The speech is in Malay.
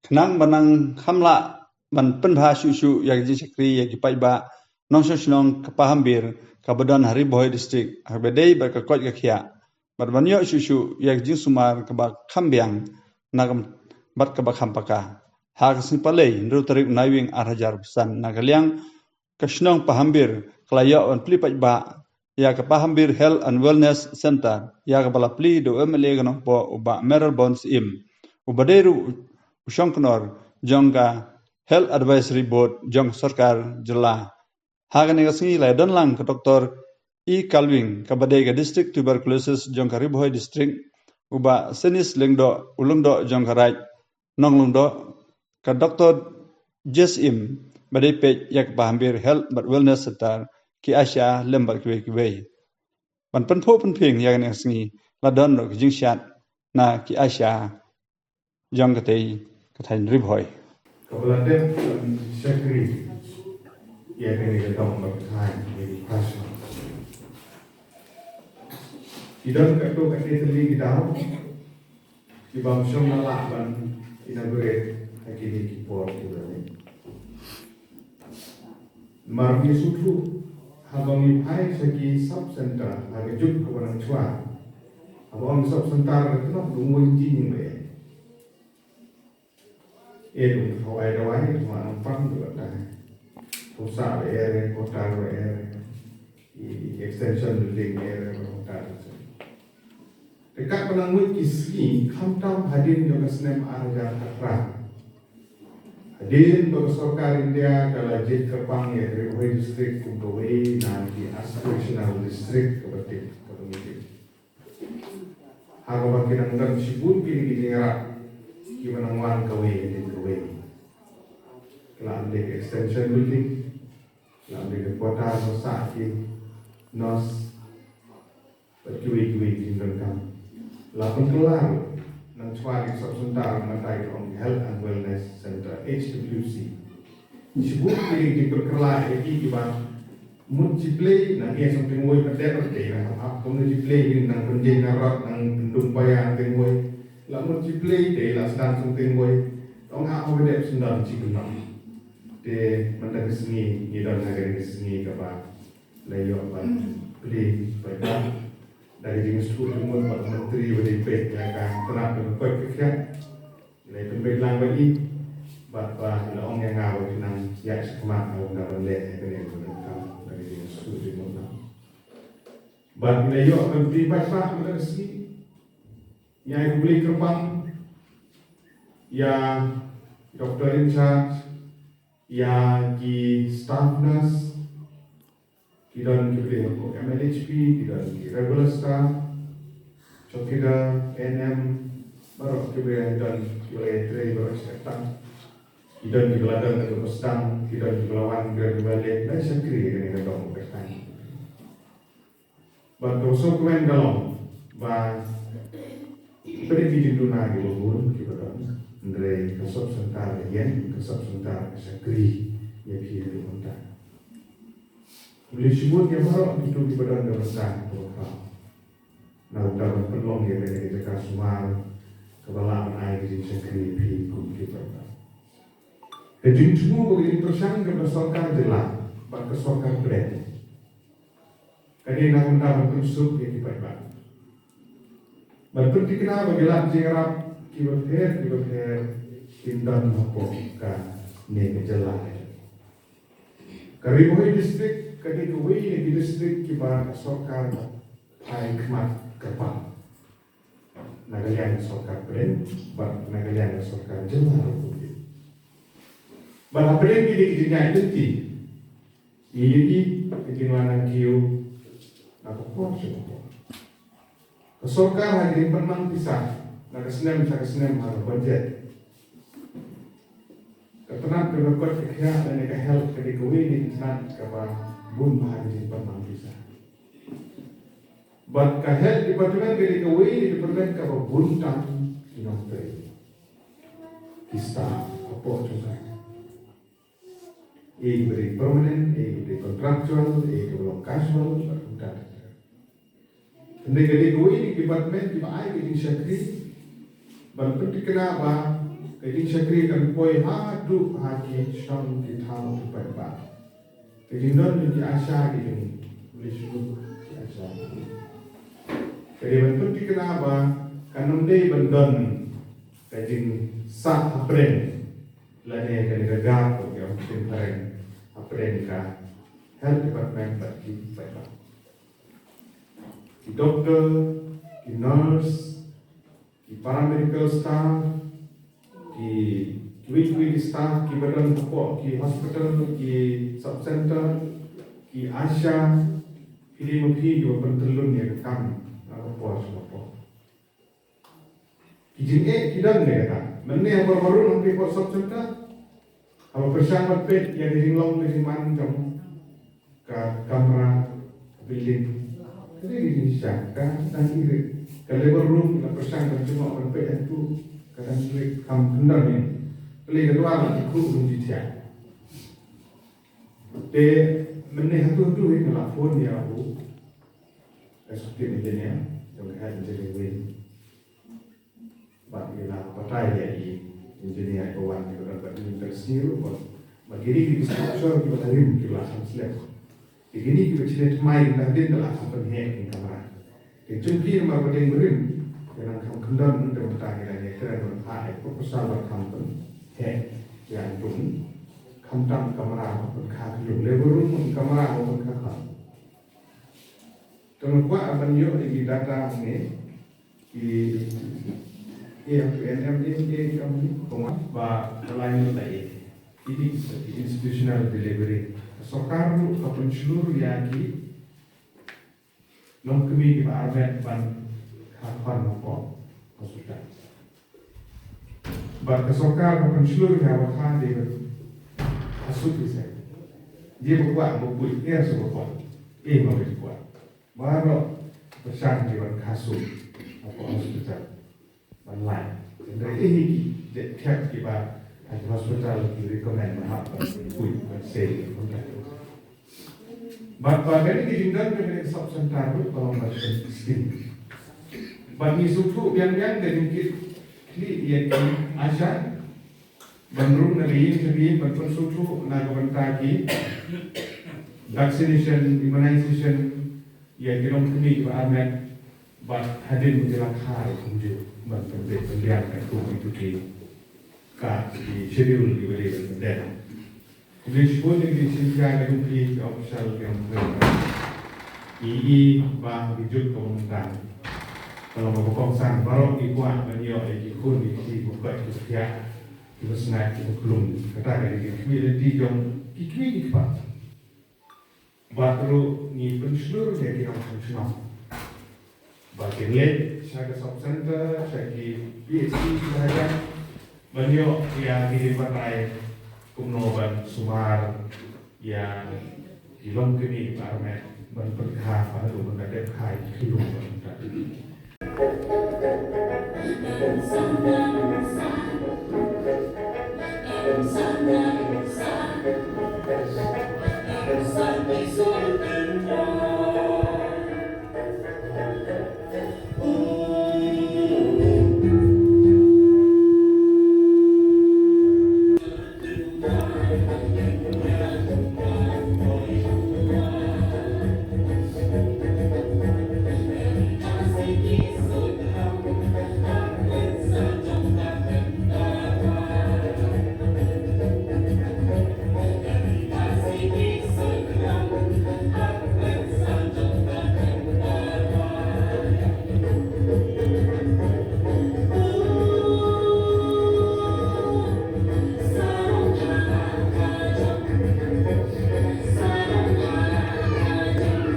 Nang banang hamla ban penbha syusyu yang jisakri yang ba nong syusnong kapahambir kabadan hari boy district habedei berkakot kakia barbanyo syusyu yang jinsumar kaba kambiang nagam bat kaba kampaka hak simpalei nru tarik nawing arhajar pesan nagaliang kasnong pahambir kelayo an pli ba ya kapahambir health and wellness center ya kabala pli do emele ganong po uba meral bonds im ubaderu Ushonknor jongga Health Advisory Board jong Sarkar Jilla. Hagan ngasngi lai donlang ke Dr. E. Calving ke Badega District Tuberculosis jong Karibohoi District uba senis lengdo ulungdo jong Karai nonglungdo ke Dr. Jess Im Badepej yak pahambir Health but Wellness Center ki Asia lembar kiwe. Ban penpo penping yagan ngasngi la don ro jingsyat na ki Asia jong katei katain ribhoi. Kabalade Shakri yakni ketong berkai di pasar. Idon kato kati teli kita di bangsa nalaban inaugurate hakini kipor ini. Marmi sutu habangi pai segi sub center hagi juk kawan chua. Abang sub center itu nunggu jinjing be. Edung hawai dawai cuma nampang juga dah. Pusat area, kota area, extension building area kota. Dekat penanggut kisi, kamtam hadir juga senem arga hatra. Hadir bersorkar India kalau jid kepang ya Ribuai District Kumpawai nanti aspirational district kebetik kebetik. Hagawa kinanggan sibun pilih ngerak gimana wan kawai di kawai. Kelam di extension building, kelam di kota sosaki nos berkiwi-kiwi di dalam. Lapan kelar nang cuari subsentar mentai from Health and Wellness Center HWC. Disebut pilih di perkelar ini gimana? Multiplay nang ia sampai ngoi berderet deh, apa multiplay nang penjen narat nang pendung bayar tengoi. La multiplay de la stan sung tingoi ong ha ho de sundam chikuna de manda kesni ni dan negeri kesni ka ba layo ban play pada dari jenis suku semua pak menteri beri pek ya kan tenang dengan kuat kerja nilai pembelian bagi bapak la ong yang ngawal nang ya sekemak au ngawal le dengan dari jenis suku semua ban layo ban play bapak manda kesni yang beli kerbang, yang dokter in charge, yang di staff nurse, kita beli MLHP, kita beli regular staff, kita NM, baru kita beli dan kita beli baru sektan, kita beli ladang dan kostang, kita beli lawan kita beli dan sekri dengan dong bertanya. Bantu sokongan dalam, bah Pergi dunia di luar kita dari kesop sentar yang kesop sentar sekri yang kiri di kota. Boleh sebut yang baru itu di badan dewasa total. Nah, dalam penolong yang dari dekat Sumar kebalaan air di sekri kum kita. Jadi semua begini tersang kebesokan jelas, bak kesokan berat. Kadang nak mendapat tusuk yang dibaik. Berarti kenapa gelar jengarap kibat tindan hapok ka ni kejelah. Karibohoi district kadikuwi ni district kibat sokar pai kemat kepang. Nagalian sokar beren, bat nagalian sokar jelah. Bat apelen kini kidinya identi. Ini kejinuan kiu aku pun semua. Kesorkar hari penang pisah, nak kesenem harus budget. Ketenat berbuat kekaya dan health kedikuwi di ketenat kapa bun hari penang pisah. But health department kedikuwi di department kapa bun tang inokte. Kista apa juga. Beri permanent, beri contractual, belum casual, berkutat. Mereka di departemen di mana ini syakri, berarti kenapa Kajing syakri kan poi hadu haki syam di tahu di pada. Kajing non di asya gini boleh syukur di asya. Kajing bentuk di kenapa? Kanum dei bendon kajing sah apren lane kan gagap yang timpareng apren ka health department bagi pada. Di dokter, di nurse, di paramedical staff, di weekly staff, di badan pokok, di hospital, di subcenter, di Asia, ini mungkin juga pentelun yang kami apa puas apa. Kijing kita mereka, mana yang baru nanti pos subcenter, kalau bersama pet yang dijinglong di manjang ke kamera bilik. Jadi ini siapa dan kiri kalau baru kita bersama cuma berpet itu kadang sulit kamu benar ni. Kalau kedua lagi kurang dijak. De mana tu ini telefon dia aku seperti ini ni jangan jadi win. Bagi lah pakai jadi engineer kawan kita dapat intersiru bagi diri kita structure kita tarim kita selesai. Begini kita cerita main tadi telah sampai ni kamera. Kecumpi rumah berdeng berim, yang kamu kendam untuk bertanya lagi kerana ada proposal kampung he yang pun kampung kamera berkah belum leverum kamera berkah. Tengok apa ni di data ni di NM ini kami pengat bah lain lagi. Ini institutional delivery. Sokaru kapun seluruh yaki long kami di Armet ban kapan nopo hospital. Bar kesokar kapun seluruh yawakan di asut bisa. Dia berbuat membuat dia sebuah mau berbuat. Baru pesan di ban kasut nopo hospital ban lain. Dari ini tiap kita hospital di rekomend mahal ban sale kontak. Bapa dari ditinggal dari subcenter itu kalau macam skin. Bagi suku yang dari kiri yang Asia, bandung dari ini berpun suku naga bentaki, vaccination, immunization yang kita kini Ahmed, but hadir menjelang hari kunjung berpendek pendidikan itu di schedule di bawah. English pun di sini ada di official yang II bah wujud komunitas. Kalau mau kongsan baru dibuat menyo ikut di buka kerja di sengaja di belum kata dari community yang ikut pak. Baru ni penseluruh yang kita fungsional. Bagian lain saya subcenter, saya PhD sahaja menyo yang dipakai kumnoban sumar yang ilong kini Armet berkah pada rumah kadep kai kilung tadi.